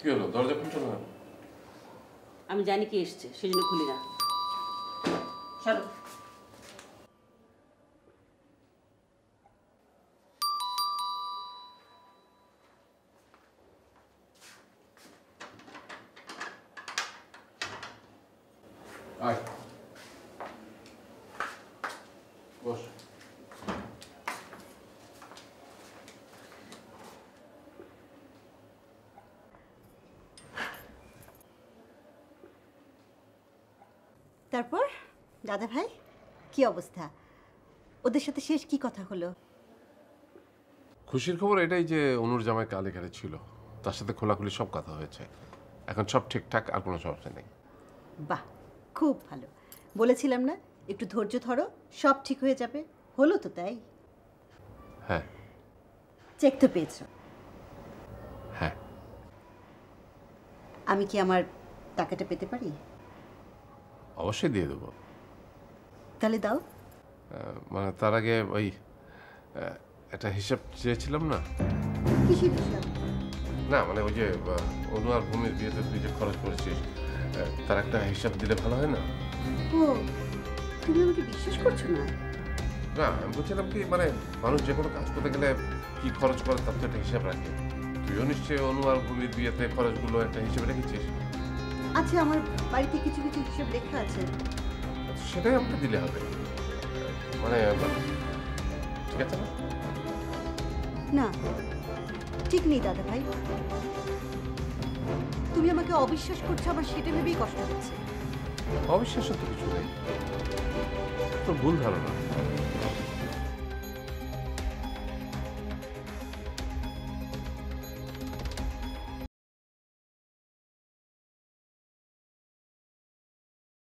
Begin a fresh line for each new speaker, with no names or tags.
কি হলো, দরজা খুলছো না?
আমি জানি কি এসছে, সেজন্য খুলি না। চলো।
আয় বস।
তারপর দাদা ভাই কি অবস্থা? ওদের সাথে শেষ কি কথা হলো?
খুশির খবর এটাই যে অনুর জামাই কাল এখানে ছিল, তার সাথে খোলাখুলি সব কথা হয়েছে, এখন সব ঠিকঠাক, আর কোনো সমস্যা নেই।
বাহ, খুব ভালো। বলেছিলাম না একটু ধৈর্য ধরো, সব ঠিক হয়ে যাবে। হলো তো তাই?
হ্যাঁ
চেক তো পেয়েছো?
হ্যাঁ।
আমি কি আমার টাকাটা পেতে পারি?
অবশ্যই দিয়ে দেবো।
তাহলে দাও।
মানে তার আগে ওই একটা হিসাব চেয়েছিলাম না।
কিসের হিসাব?
না মানে ওই যে অনু আর ভূমির বিয়েতে তুই যে খরচ করেছিস, তার একটা হিসাব দিলে ভালো হয় না?
ও, তুমি আমাকে বিশ্বাস করছো না?
না আমি বলছিলাম কি, মানে মানুষ যে কোনো কাজ করতে গেলে কি খরচ করে তার তো একটা হিসাব রাখে। তুইও নিশ্চয়ই অনু আর ভূমির বিয়েতে খরচগুলো একটা হিসেবে রেখেছিস।
আচ্ছা, আমার বাড়িতে কিছু কিছু হিসাব লেখা আছে।
সেটাই আমাকে দিলে হবে, মানে ঠিক আছে না?
না, ঠিক নেই দাদা ভাই। তুমি আমাকে অবিশ্বাস করছো, আমার সেটা ভেবেই কষ্ট হচ্ছে।
অবিশ্বাসের তো কিছু নেই, তোর ভুল ধারণা।